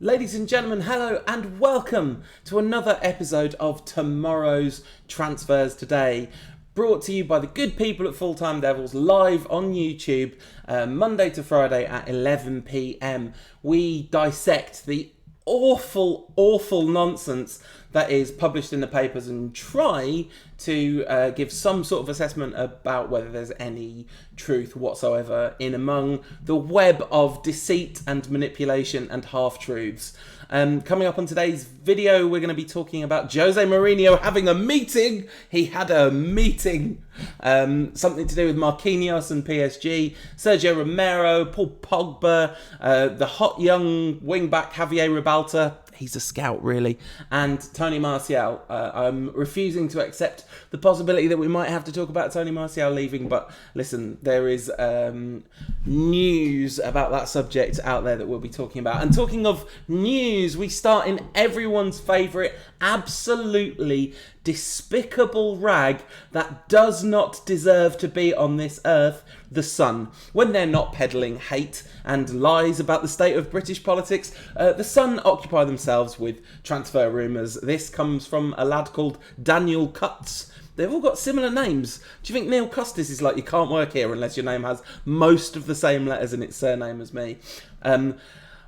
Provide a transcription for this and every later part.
Ladies and gentlemen, hello and welcome to another episode of Tomorrow's Transfers Today, brought to you by the good people at Full Time Devils, live on YouTube, Monday to Friday at 11 p.m. We dissect the awful nonsense that is published in the papers and try to give some sort of assessment about whether there's any truth whatsoever in among the web of deceit and manipulation and half-truths. Coming up on today's video, we're going to be talking about Jose Mourinho having a meeting. He had a meeting. Something to do with Marquinhos and PSG, Sergio Romero, Paul Pogba, the hot young wing-back Javier Ribalta. He's a scout, really. And Tony Martial. I'm refusing to accept the possibility that we might have to talk about Tony Martial leaving. But listen, there is news about that subject out there that we'll be talking about. And talking of news, we start in everyone's favourite, absolutely despicable rag that does not deserve to be on this earth, the Sun. When they're not peddling hate and lies about the state of British politics, the Sun occupy themselves with transfer rumours. This comes from a lad called Daniel Cutts. They've all got similar names. Do you think Neil Custis is like, you can't work here unless your name has most of the same letters in its surname as me?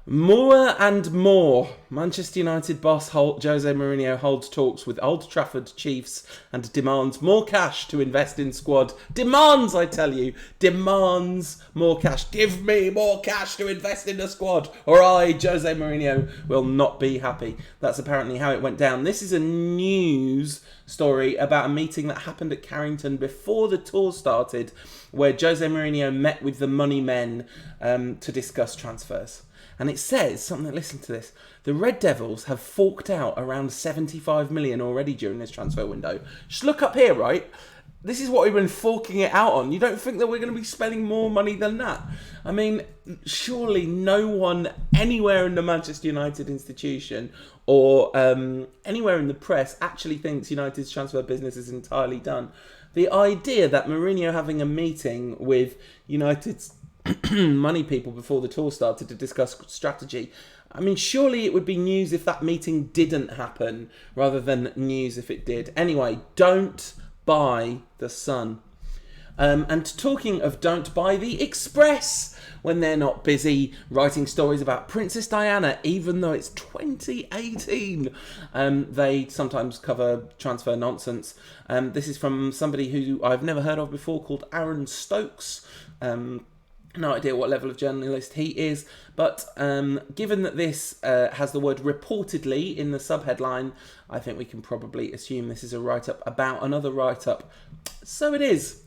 More and more. Manchester United boss Jose Mourinho holds talks with Old Trafford chiefs and demands more cash to invest in squad. Demands, I tell you. Demands more cash. Give me more cash to invest in the squad, or I, Jose Mourinho, will not be happy. That's apparently how it went down. This is a news story about a meeting that happened at Carrington before the tour started, where Jose Mourinho met with the money men to discuss transfers. And it says something, listen to this, the Red Devils have forked out around 75 million already during this transfer window. Just look up here, right? This is what we've been forking it out on. You don't think that we're going to be spending more money than that? I mean, surely no one anywhere in the Manchester United institution or anywhere in the press actually thinks United's transfer business is entirely done. The idea that Mourinho having a meeting with United's money people before the tour started to discuss strategy. I mean, surely it would be news if that meeting didn't happen rather than news if it did. Anyway, don't buy the Sun. And talking of don't buy the Express when they're not busy writing stories about Princess Diana, even though it's 2018. They sometimes cover transfer nonsense. This is from somebody who I've never heard of before called Aaron Stokes. No idea what level of journalist he is, but given that this has the word reportedly in the subheadline, I think we can probably assume this is a write-up about another write-up. So it is.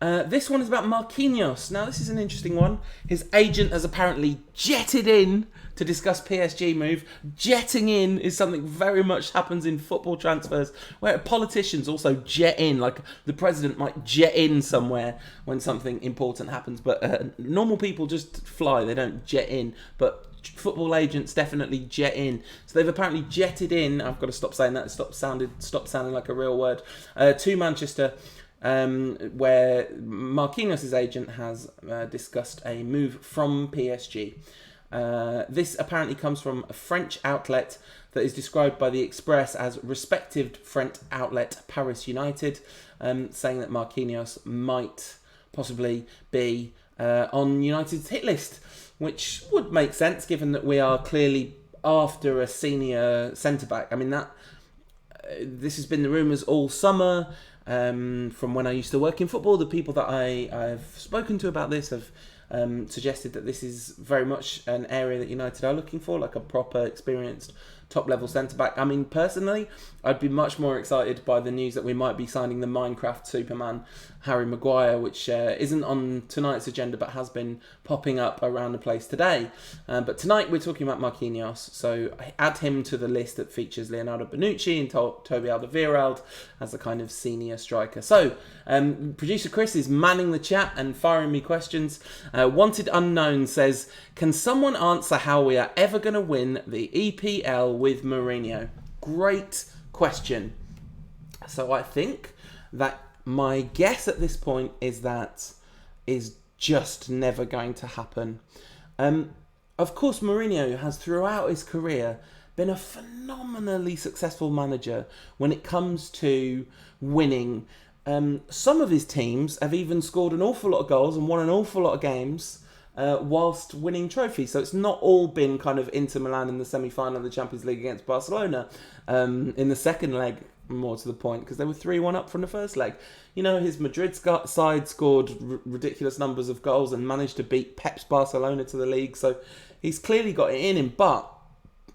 This one is about Marquinhos. Now, this is an interesting one. His agent has apparently jetted in to discuss PSG move. Jetting in is something very much happens in football transfers, where politicians also jet in, like the president might jet in somewhere when something important happens, but normal people just fly, they don't jet in, but football agents definitely jet in. So they've apparently jetted in, I've got to stop saying that, stop sounding like a real word, to Manchester, where Marquinhos' agent has discussed a move from PSG. This apparently comes from a French outlet that is described by the Express as respected French outlet Paris United, saying that Marquinhos might possibly be on United's hit list, which would make sense given that we are clearly after a senior centre-back. I mean, that this has been the rumours all summer. From when I used to work in football, the people that I've spoken to about this have suggested that this is very much an area that United are looking for, like a proper, experienced, top-level centre-back. I mean, personally, I'd be much more excited by the news that we might be signing the Minecraft Superman, Harry Maguire, which isn't on tonight's agenda, but has been popping up around the place today. But tonight, we're talking about Marquinhos, so I add him to the list that features Leonardo Bonucci and Toby Alderweireld as the kind of senior striker. So, producer Chris is manning the chat and firing me questions. Wanted Unknown says, can someone answer how we are ever going to win the EPL with Mourinho? Great question. So I think that my guess at this point is that is just never going to happen. of course, Mourinho has throughout his career been a phenomenally successful manager when it comes to winning. Some of his teams have even scored an awful lot of goals and won an awful lot of games whilst winning trophies. So it's not all been kind of Inter Milan in the semi-final of the Champions League against Barcelona in the second leg, more to the point, because they were 3-1 up from the first leg. You know, his Madrid side scored ridiculous numbers of goals and managed to beat Pep's Barcelona to the league. So he's clearly got it in him, but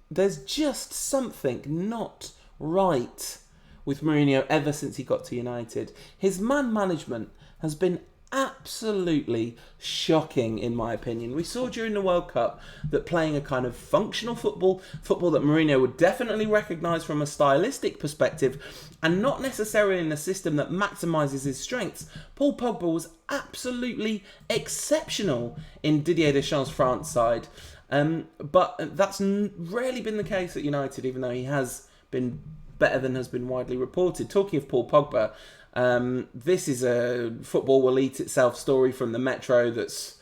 there's just something not right with Mourinho ever since he got to United. His man management has been absolutely shocking, in my opinion. We saw during the World Cup that playing a kind of functional football that Mourinho would definitely recognise from a stylistic perspective, and not necessarily in a system that maximises his strengths, Paul Pogba was absolutely exceptional in Didier Deschamps' France side. But that's rarely been the case at United, even though he has been better than has been widely reported. Talking of Paul Pogba, this is a Football Will Eat Itself story from the Metro that's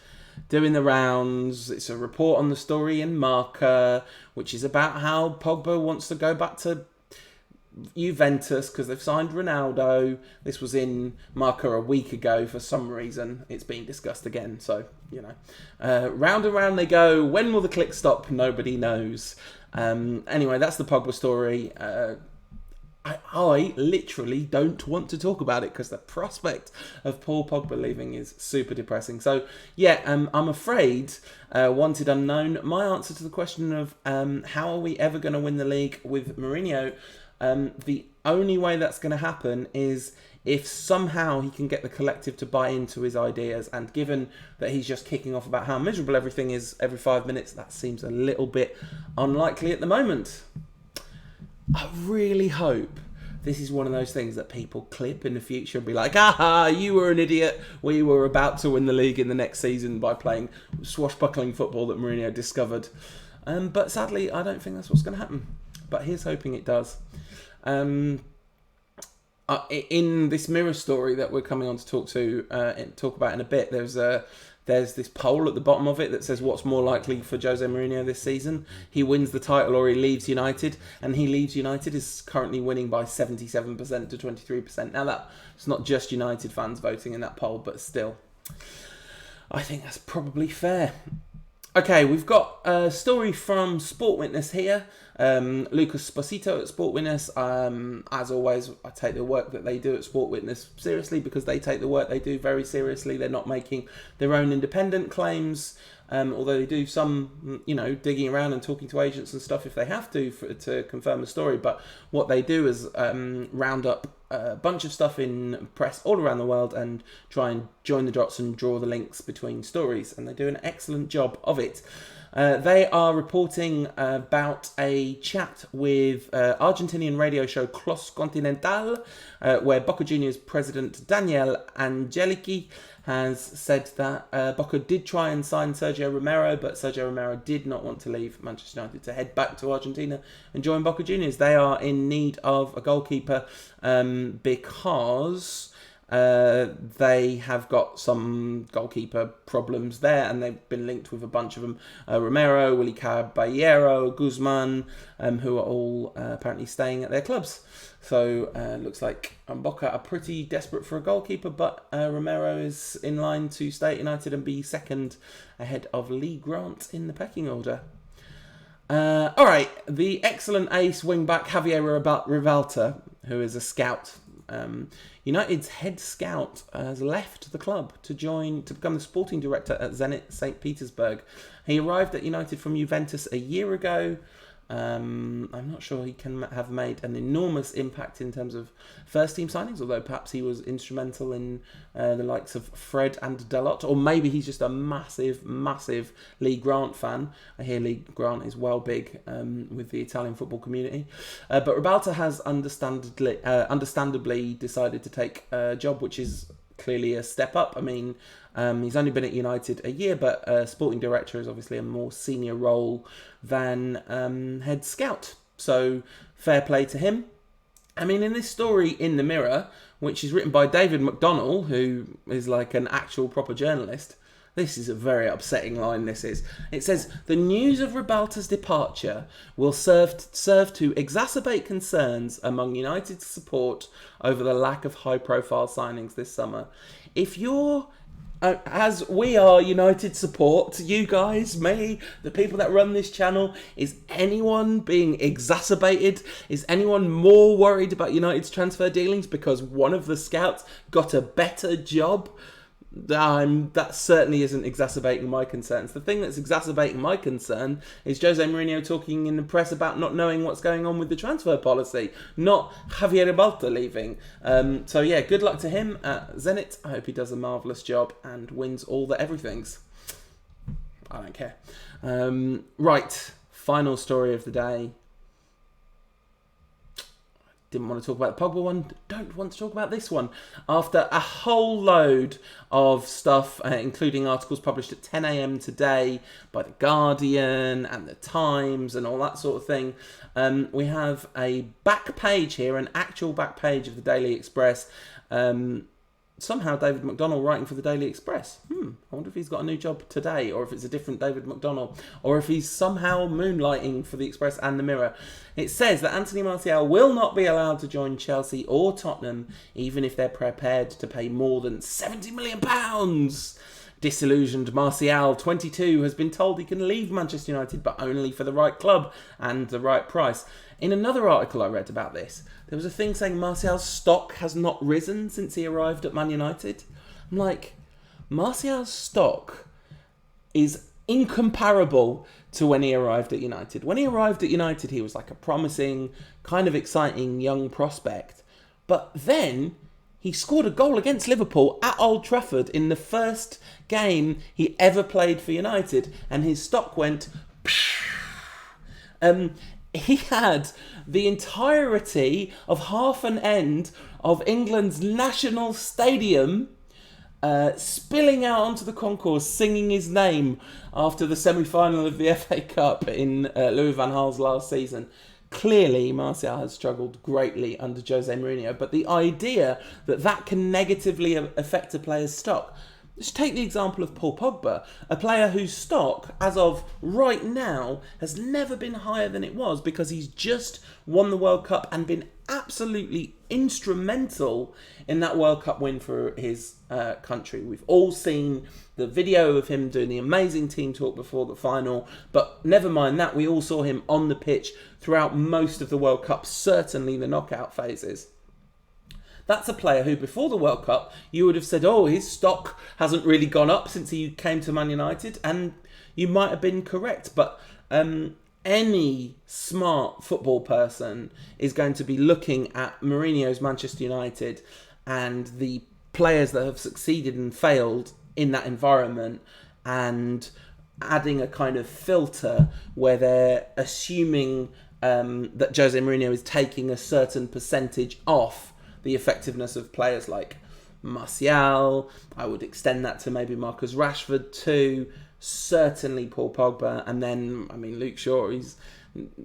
doing the rounds. It's a report on the story in Marca, which is about how Pogba wants to go back to Juventus because they've signed Ronaldo. This was in Marca a week ago. For some reason, it's being discussed again. So, you know, round and round they go. When will the click stop? Nobody knows. Anyway, that's the Pogba story. I literally don't want to talk about it because the prospect of Paul Pogba leaving is super depressing. So, yeah, I'm afraid, wanted unknown, my answer to the question of how are we ever going to win the league with Mourinho, the only way that's going to happen is if somehow he can get the collective to buy into his ideas, and given that he's just kicking off about how miserable everything is every 5 minutes, that seems a little bit unlikely at the moment. I really hope this is one of those things that people clip in the future and be like, aha, you were an idiot. We were about to win the league in the next season by playing swashbuckling football that Mourinho discovered. But sadly, I don't think that's what's going to happen. But here's hoping it does. In this Mirror story that we're coming on to talk about in a bit, there's this poll at the bottom of it that says what's more likely for Jose Mourinho this season. He wins the title or he leaves United, and he leaves United is currently winning by 77% to 23%. Now that's not just United fans voting in that poll, but still, I think that's probably fair. Okay, we've got a story from Sport Witness here. Lucas Sposito at Sport Witness. As always, I take the work that they do at Sport Witness seriously because they take the work they do very seriously. They're not making their own independent claims, although they do some, digging around and talking to agents and stuff if they have to confirm a story. But what they do is round up a bunch of stuff in press all around the world and try and join the dots and draw the links between stories, and they do an excellent job of it. They are reporting about a chat with Argentinian radio show Clos Continental, where Boca Juniors president Daniel Angelici has said that Boca did try and sign Sergio Romero, but Sergio Romero did not want to leave Manchester United to head back to Argentina and join Boca Juniors. They are in need of a goalkeeper because they have got some goalkeeper problems there, and they've been linked with a bunch of them. Romero, Willy Caballero, Guzman, who are all apparently staying at their clubs. So looks like Boca are pretty desperate for a goalkeeper, but Romero is in line to stay at United and be second ahead of Lee Grant in the pecking order. All right, the excellent ace wing-back Javier Ribalta, who is a scout. United's head scout has left the club to become the sporting director at Zenit Saint Petersburg. He arrived at United from Juventus a year ago. I'm not sure he can have made an enormous impact in terms of first team signings, although perhaps he was instrumental in the likes of Fred and Dalot, or maybe he's just a massive Lee Grant fan. I hear Lee Grant is well big with the Italian football community. But Ribalta has understandably decided to take a job which is clearly a step up. I mean, he's only been at United a year, but sporting director is obviously a more senior role than head scout. So fair play to him. I mean, in this story in the Mirror, which is written by David McDonnell, who is like an actual proper journalist, This is a very upsetting line, this is. It says, the news of Ribalta's departure will serve to exacerbate concerns among United's support over the lack of high-profile signings this summer. If you're, as we are United support, you guys, me, the people that run this channel, is anyone being exacerbated? Is anyone more worried about United's transfer dealings because one of the scouts got a better job? That certainly isn't exacerbating my concerns. The thing that's exacerbating my concern is Jose Mourinho talking in the press about not knowing what's going on with the transfer policy, not Javier Ribalta leaving. So yeah, good luck to him at Zenit. I hope he does a marvellous job and wins all the everythings. I don't care. Right, final story of the day. Didn't want to talk about the Pogba one, don't want to talk about this one. After a whole load of stuff, including articles published at 10 a.m. today by The Guardian and The Times and all that sort of thing, we have a back page here, an actual back page of the Daily Express. Somehow David McDonnell writing for the Daily Express. I wonder if he's got a new job today, or if it's a different David McDonnell, or if he's somehow moonlighting for the Express and the Mirror. It says that Anthony Martial will not be allowed to join Chelsea or Tottenham, even if they're prepared to pay more than £70 million. Disillusioned Martial, 22, has been told he can leave Manchester United, but only for the right club and the right price. In another article I read about this, there was a thing saying Martial's stock has not risen since he arrived at Man United. I'm like, Martial's stock is incomparable to when he arrived at United. When he arrived at United, he was like a promising, kind of exciting young prospect. But then he scored a goal against Liverpool at Old Trafford in the first game he ever played for United, and his stock went... He had the entirety of half an end of England's national stadium spilling out onto the concourse, singing his name after the semi-final of the FA Cup in Louis van Gaal's last season. Clearly, Martial has struggled greatly under Jose Mourinho, but the idea that that can negatively affect a player's stock... Let's take the example of Paul Pogba, a player whose stock, as of right now, has never been higher than it was because he's just won the World Cup and been absolutely instrumental in that World Cup win for his country. We've all seen the video of him doing the amazing team talk before the final, but never mind that, we all saw him on the pitch throughout most of the World Cup, certainly the knockout phases. That's a player who, before the World Cup, you would have said, oh, his stock hasn't really gone up since he came to Man United, and you might have been correct. But any smart football person is going to be looking at Mourinho's Manchester United and the players that have succeeded and failed in that environment, and adding a kind of filter where they're assuming that Jose Mourinho is taking a certain percentage off the effectiveness of players like Martial. I would extend that to maybe Marcus Rashford too. Certainly Paul Pogba. And then, I mean, Luke Shaw, he's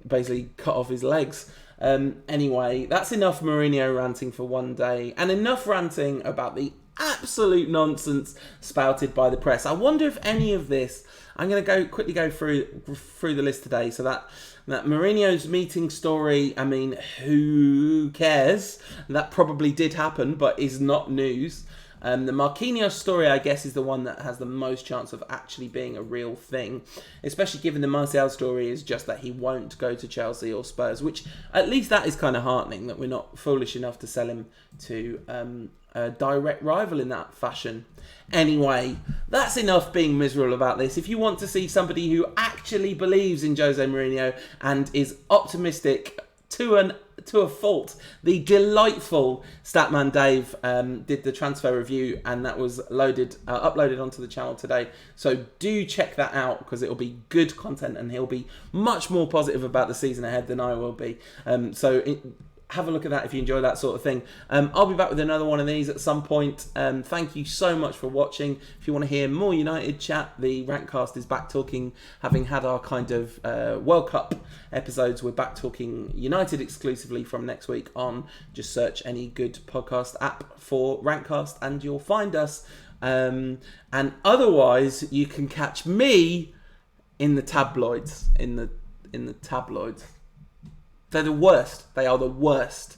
basically cut off his legs. Anyway, that's enough Mourinho ranting for one day. And enough ranting about the absolute nonsense spouted by the press. I wonder if any of this... I'm going to quickly go through the list today. So that Mourinho's meeting story, I mean, who cares? That probably did happen, but is not news. The Marquinhos story, I guess, is the one that has the most chance of actually being a real thing, especially given the Martial story is just that he won't go to Chelsea or Spurs, which at least that is kind of heartening, that we're not foolish enough to sell him to a direct rival in that fashion. Anyway, that's enough being miserable about this. If you want to see somebody who actually believes in Jose Mourinho and is optimistic to a fault, the delightful Statman Dave did the transfer review, and that was uploaded onto the channel today. So do check that out, because it'll be good content and he'll be much more positive about the season ahead than I will be. Have a look at that if you enjoy that sort of thing. I'll be back with another one of these at some point. Thank you so much for watching. If you want to hear more United chat, the Rantcast is back talking, having had our kind of World Cup episodes, we're back talking United exclusively from next week on. Just search any good podcast app for Rantcast and you'll find us. And otherwise, you can catch me in the tabloids. In the tabloids. They're the worst. They are the worst.